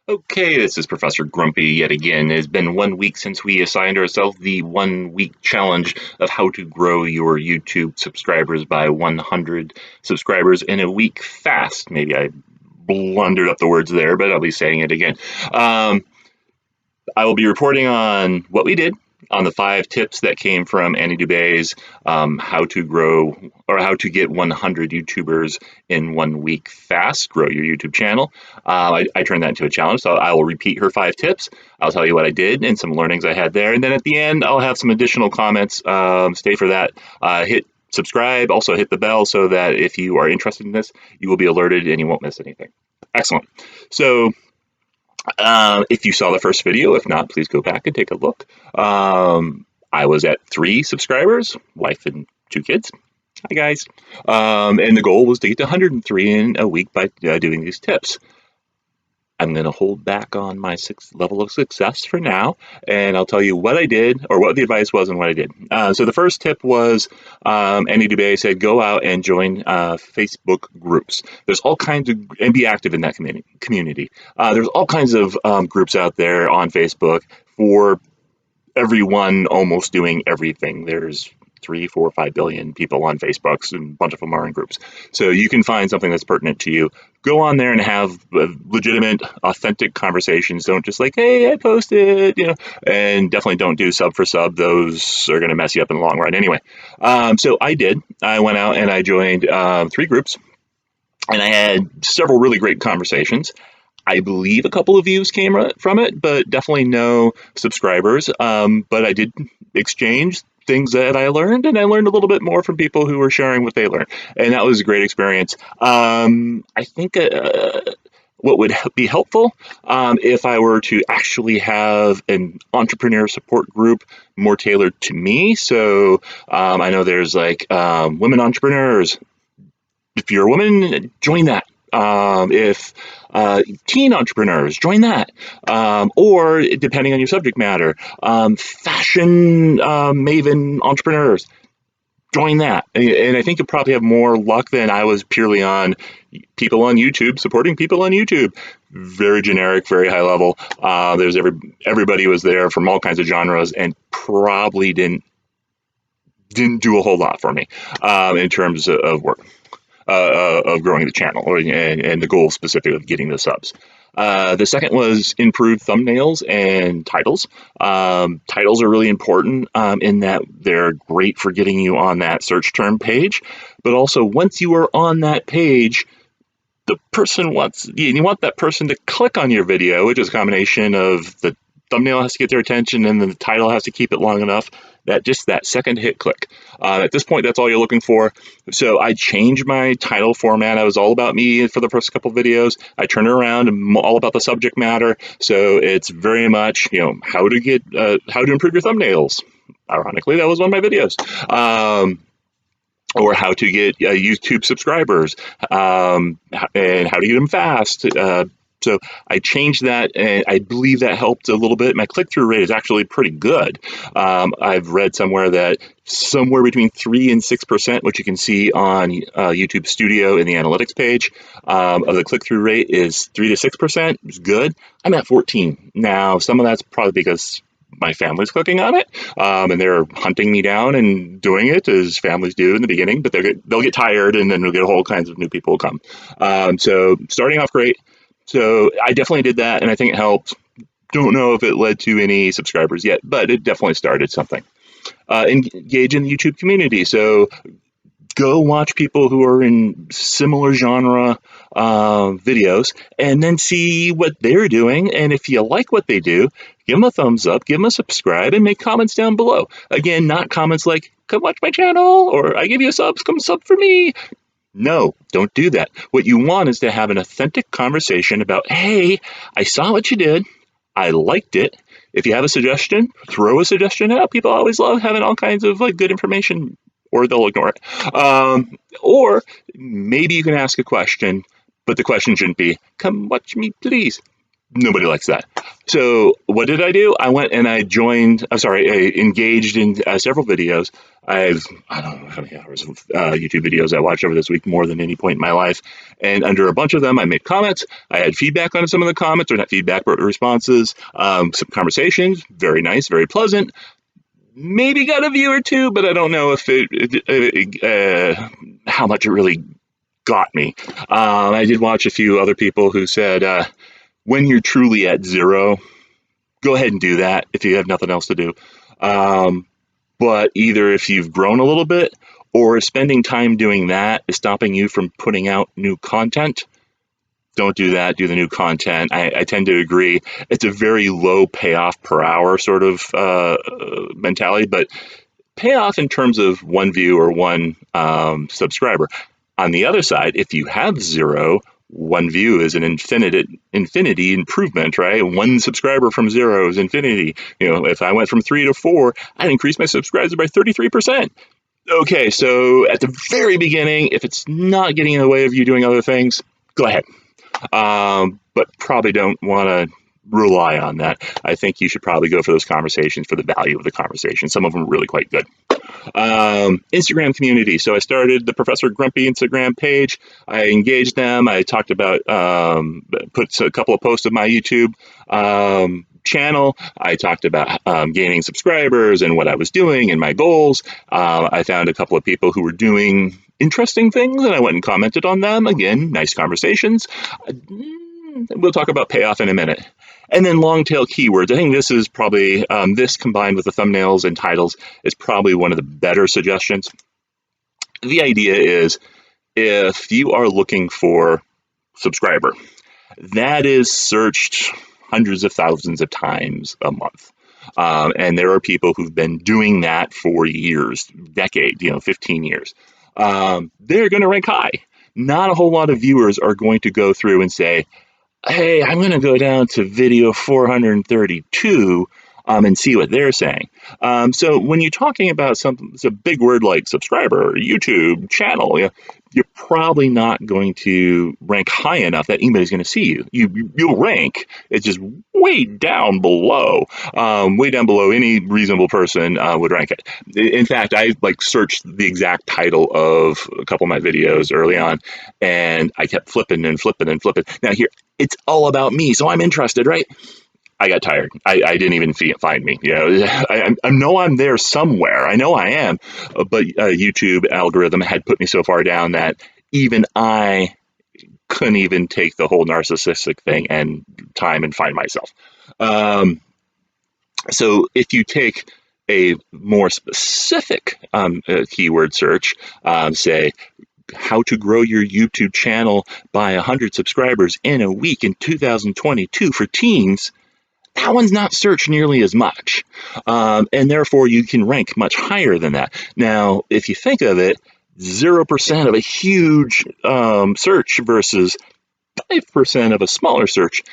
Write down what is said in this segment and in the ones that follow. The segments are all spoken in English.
Okay, this is Professor Grumpy yet again. It has been 1 week since we assigned ourselves the 1 week challenge of how to grow your YouTube subscribers by 100 subscribers in a week fast. Maybe I blundered up the words there, but I'll be saying it again. I will be reporting on what we did, on the 5 tips that came from Annie Dubé's how to grow or how to get 100 YouTubers in 1 week fast, grow your YouTube channel. I turned that into a challenge, so I will repeat her 5 tips. I'll tell you what I did and some learnings I had there. And then at the end, I'll have some additional comments. Stay for that. Hit subscribe, also hit the bell so that if you are interested in this, you will be alerted and you won't miss anything. Excellent. So if you saw the first video, if not, please go back and take a look. I was at 3 subscribers, wife and 2 kids. Hi, guys. And the goal was to get to 103 in a week by doing these tips. I'm going to hold back on my level of success for now, and I'll tell you what I did, or what the advice was and what I did. So the first tip was, Annie Dubé said, go out and join Facebook groups. There's all kinds of, and be active in that community. There's all kinds of groups out there on Facebook for everyone almost doing everything. There's 3, 4, 5 billion people on Facebook, and a bunch of them are in groups. So you can find something that's pertinent to you. Go on there and have legitimate, authentic conversations. Don't just like, hey, I posted, and definitely don't do sub for sub. Those are going to mess you up in the long run anyway. So I did. I went out and I joined 3 groups, and I had several really great conversations. I believe a couple of views came from it, but definitely no subscribers. But I did exchange things that I learned, and I learned a little bit more from people who were sharing what they learned, and that was a great experience. I think what would be helpful if I were to actually have an entrepreneur support group more tailored to me. So I know there's like women entrepreneurs. If you're a woman, join that. If teen entrepreneurs, join that. Or depending on your subject matter, fashion maven entrepreneurs, join that. And I think you'll probably have more luck than I was purely on people on YouTube, supporting people on YouTube. Very generic, very high level. There's everybody was there from all kinds of genres, and probably didn't do a whole lot for me in terms of work. Of growing the channel and the goal specific of getting the subs. The second was improved thumbnails and titles. Titles are really important in that they're great for getting you on that search term page, but also once you are on that page, the person you want that person to click on your video, which is a combination of the thumbnail has to get their attention and then the title has to keep it long enough that just that second hit click. At this point, that's all you're looking for. So I changed my title format. I was all about me for the first couple videos. I turned it around and all about the subject matter. So it's very much, how to improve your thumbnails. Ironically, that was one of my videos. Or how to get YouTube subscribers, and how to get them fast. So I changed that, and I believe that helped a little bit. My click-through rate is actually pretty good. I've read somewhere that somewhere between 3 and 6%, which you can see on YouTube Studio in the analytics page, of the click-through rate is 3 to 6%. It's good. I'm at 14 now. Some of that's probably because my family's clicking on it, and they're hunting me down and doing it as families do in the beginning, but they'll get tired, and then we'll get all kinds of new people come. So starting off great. So I definitely did that, and I think it helped. Don't know if it led to any subscribers yet, but it definitely started something. Engage in the YouTube community. So go watch people who are in similar genre videos, and then see what they're doing. And if you like what they do, give them a thumbs up, give them a subscribe, and make comments down below. Again, not comments like, come watch my channel, or I give you a sub, come sub for me. No, don't do that. What you want is to have an authentic conversation about, hey, I saw what you did. I liked it. If you have a suggestion, throw a suggestion out. People always love having all kinds of good information, or they'll ignore it. Or maybe you can ask a question, but the question shouldn't be, come watch me, please. Nobody likes that. So what did I do? I went and I joined, I engaged in several videos. I don't know how many hours of YouTube videos I watched over this week, more than any point in my life. And under a bunch of them, I made comments. I had feedback on some of the comments, or not feedback, but responses, some conversations. Very nice, very pleasant. Maybe got a view or two, but I don't know if how much it really got me. I did watch a few other people who said, when you're truly at zero, go ahead and do that if you have nothing else to do. But either if you've grown a little bit or spending time doing that is stopping you from putting out new content, don't do that. Do the new content. I tend to agree. It's a very low payoff per hour sort of mentality, but payoff in terms of one view or one subscriber. On the other side, if you have zero, one view is an infinity improvement, right? One subscriber from zero is infinity. If I went from 3 to 4, I'd increase my subscribers by 33%. Okay, so at the very beginning, if it's not getting in the way of you doing other things, go ahead. But probably don't want to rely on that. I think you should probably go for those conversations for the value of the conversation. Some of them are really quite good. Instagram community. So I started the Professor Grumpy Instagram page. I engaged them. I talked about, put a couple of posts of my YouTube channel. I talked about gaining subscribers and what I was doing and my goals. I found a couple of people who were doing interesting things and I went and commented on them. Again, nice conversations. We'll talk about payoff in a minute. And then long tail keywords. I think this is probably, this combined with the thumbnails and titles is probably one of the better suggestions. The idea is if you are looking for subscriber, that is searched hundreds of thousands of times a month. And there are people who've been doing that for years, decade, 15 years. They're going to rank high. Not a whole lot of viewers are going to go through and say, hey, I'm going to go down to video 432 and see what they're saying. So when you're talking about it's a big word like subscriber, YouTube, channel, you're probably not going to rank high enough that anybody's going to see you. You'll rank. It's just way down below any reasonable person would rank it. In fact, I searched the exact title of a couple of my videos early on, and I kept flipping and flipping and flipping. Now here, it's all about me, so I'm interested, right? I got tired. I didn't even find me. I know I'm there somewhere. I know I am, but YouTube algorithm had put me so far down that even I couldn't even take the whole narcissistic thing and time and find myself. So if you take a more specific keyword search, say, how to grow your YouTube channel by 100 subscribers in a week in 2022 for teens, that one's not searched nearly as much. And therefore, you can rank much higher than that. Now, if you think of it, 0% of a huge search versus 5% of a smaller search,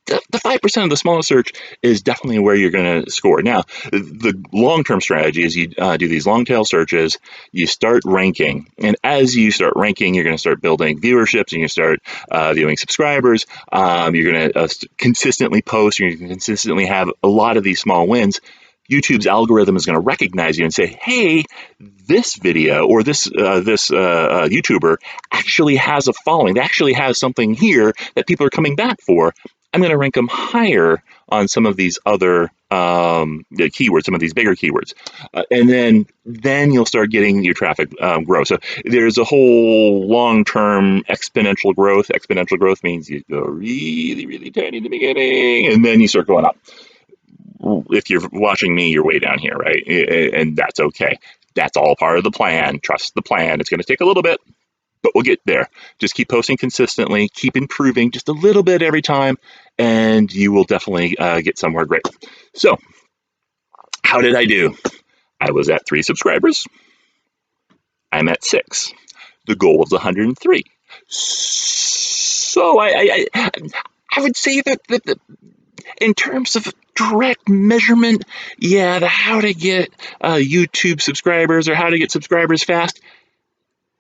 the 5% of the smaller search is definitely where you're going to score. Now, the long-term strategy is you do these long-tail searches, you start ranking, and as you start ranking, you're going to start building viewerships, and you start viewing subscribers. You're going to consistently post, you're going to consistently have a lot of these small wins. YouTube's algorithm is going to recognize you and say, hey, this video or this YouTuber actually has a following. They actually has something here that people are coming back for. I'm going to rank them higher on some of these other keywords, some of these bigger keywords. And then you'll start getting your traffic grow. So there's a whole long-term exponential growth. Exponential growth means you go really, really tiny in the beginning, and then you start going up. If you're watching me, you're way down here, right? And that's okay. That's all part of the plan. Trust the plan. It's going to take a little bit, but we'll get there. Just keep posting consistently, keep improving just a little bit every time, and you will definitely get somewhere great. So, how did I do? I was at 3 subscribers. I'm at 6. The goal was 103. So I would say that in terms of direct measurement, the how to get YouTube subscribers or how to get subscribers fast,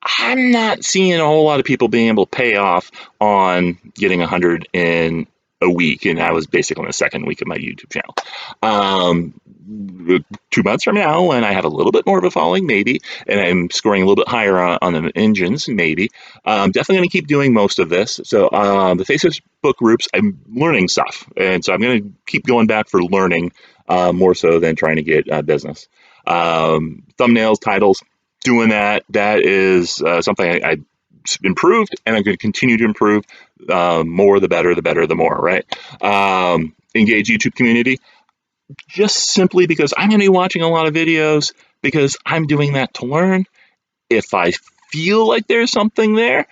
I'm not seeing a whole lot of people being able to pay off on getting 100 in a week, and I was basically on the second week of my YouTube channel. 2 months from now, when I have a little bit more of a following, maybe, and I'm scoring a little bit higher on the engines, maybe, I'm definitely going to keep doing most of this. So the Facebook groups, I'm learning stuff, and so I'm going to keep going back for learning more so than trying to get business. Thumbnails, titles, doing that. That is something I improved, and I'm going to continue to improve. More, the better, the more, right? Engage YouTube community, just simply because I'm going to be watching a lot of videos because I'm doing that to learn. If I feel like there's something there,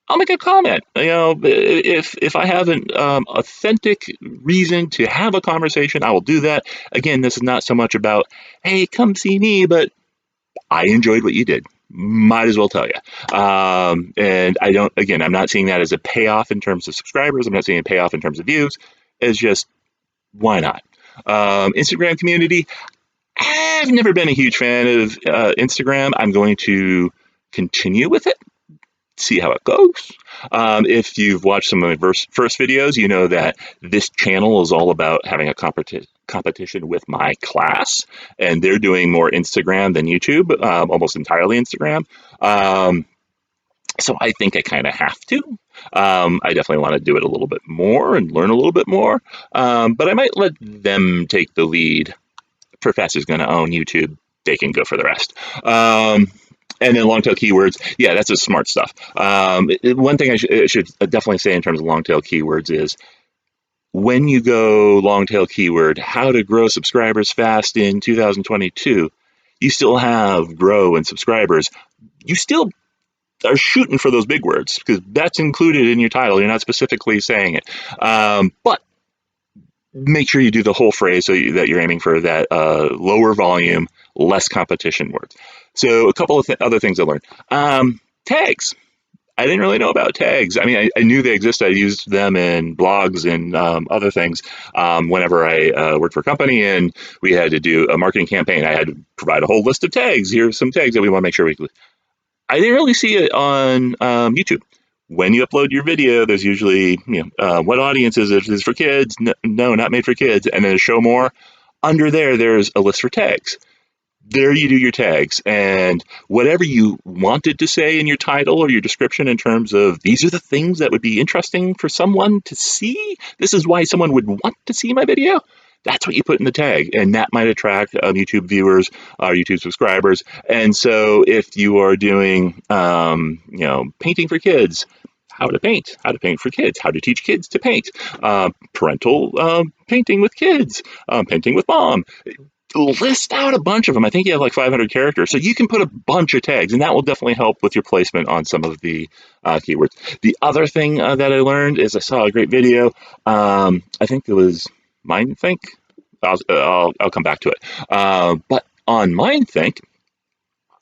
I'll make a comment. If I have an authentic reason to have a conversation, I will do that. Again, this is not so much about, hey, come see me, but I enjoyed what you did. Might as well tell you. And I don't, again, I'm not seeing that as a payoff in terms of subscribers. I'm not seeing a payoff in terms of views. It's just, why not? Instagram community. I've never been a huge fan of Instagram. I'm going to continue with it, see how it goes. If you've watched some of my first videos, you know that this channel is all about having a competition with my class, and they're doing more Instagram than YouTube, almost entirely Instagram. So I think I kind of have to. I definitely want to do it a little bit more and learn a little bit more, but I might let them take the lead. Professor's going to own YouTube. They can go for the rest. And then long tail keywords, yeah, that's just smart stuff. One thing I should definitely say in terms of long tail keywords is when you go long tail keyword, how to grow subscribers fast in 2022, you still have grow and subscribers. You still are shooting for those big words because that's included in your title. You're not specifically saying it. But make sure you do the whole phrase so that you're aiming for that lower volume, less competition words. So a couple of other things I learned. Tags. I didn't really know about tags. I mean, I knew they existed. I used them in blogs and other things whenever I worked for a company and we had to do a marketing campaign. I had to provide a whole list of tags. Here's some tags that we want to make sure we. I didn't really see it on YouTube. When you upload your video, there's usually, what audience is it? Is it for kids? No, not made for kids. And then show more. Under there, there's a list for tags. There you do your tags, and whatever you wanted to say in your title or your description in terms of these are the things that would be interesting for someone to see, this is why someone would want to see my video, that's what you put in the tag, and that might attract YouTube viewers or YouTube subscribers. And so if you are doing painting for kids, how to paint for kids, how to teach kids to paint, parental painting with kids, painting with mom, list out a bunch of them. I think you have like 500 characters. So you can put a bunch of tags, and that will definitely help with your placement on some of the keywords. The other thing that I learned is I saw a great video. I think it was MindThink. I'll come back to it. But on MindThink,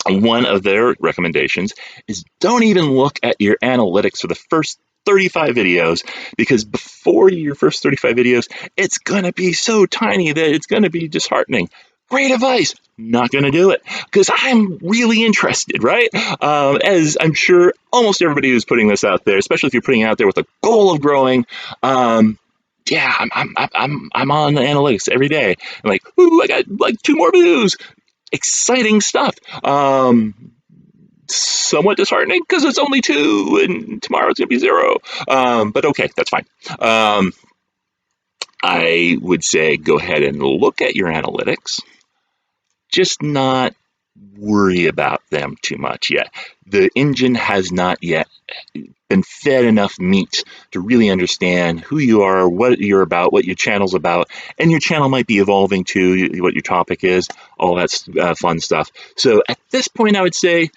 one of their recommendations is don't even look at your analytics for the first 35 videos, because before your first 35 videos, it's going to be so tiny that it's going to be disheartening. Great advice. Not going to do it because I'm really interested, right? As I'm sure almost everybody who's putting this out there, especially if you're putting it out there with a goal of growing, yeah, I'm on the analytics every day. I'm like, ooh, I got like 2 more views. Exciting stuff. Somewhat disheartening because it's only 2 and tomorrow it's going to be 0. But okay, that's fine. I would say go ahead and look at your analytics, just not worry about them too much yet. The engine has not yet been fed enough meat to really understand who you are, what you're about, what your channel's about, and your channel might be evolving to what your topic is, all that's fun stuff. So at this point, I would say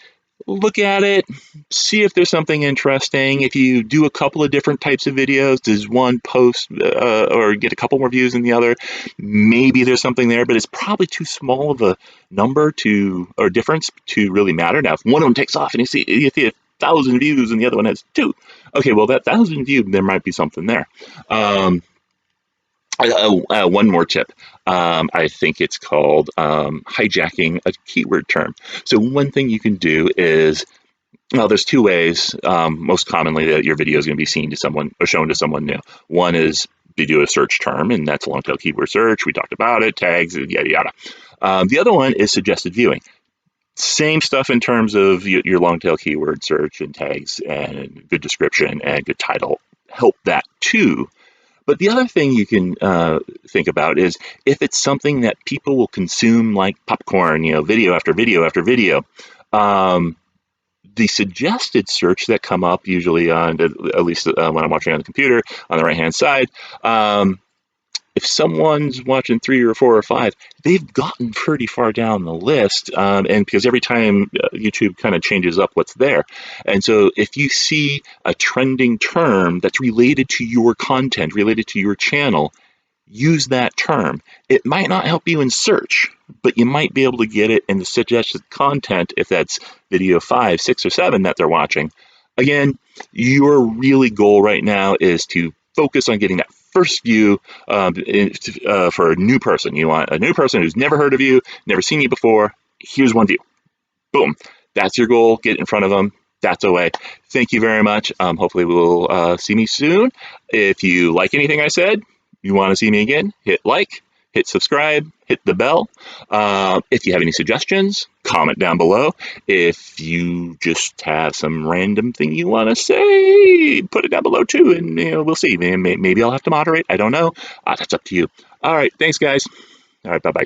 look at it, see if there's something interesting. If you do a couple of different types of videos, does one post or get a couple more views than the other? Maybe there's something there, but it's probably too small of a number or difference to really matter. Now, if one of them takes off and you see 1,000 views and the other one has 2, okay, well, that 1,000 views, there might be something there. One more tip. I think it's called hijacking a keyword term. So one thing you can do is, well, there's 2 ways most commonly that your video is going to be seen to someone or shown to someone new. One is they do a search term, and that's a long tail keyword search. We talked about it, tags, yada yada. The other one is suggested viewing. Same stuff in terms of your long tail keyword search and tags and good description and good title. Help that too. But the other thing you can think about is if it's something that people will consume like popcorn, video after video after video. The suggested search that come up usually on, at least when I'm watching on the computer, on the right-hand side, if someone's watching 3 or 4 or 5, they've gotten pretty far down the list, and because every time YouTube kind of changes up what's there. And so if you see a trending term that's related to your content, related to your channel, use that term. It might not help you in search, but you might be able to get it in the suggested content if that's video 5, 6, or 7 that they're watching. Again, your really goal right now is to focus on getting that first view for a new person. You want a new person who's never heard of you, never seen you before. Here's one view. Boom. That's your goal. Get in front of them. That's a way. Thank you very much. Hopefully we'll see me soon. If you like anything I said, you want to see me again, hit like, hit subscribe, hit the bell. If you have any suggestions, comment down below. If you just have some random thing you want to say, put it down below too, and we'll see. Maybe I'll have to moderate. I don't know. That's up to you. All right. Thanks, guys. All right. Bye-bye.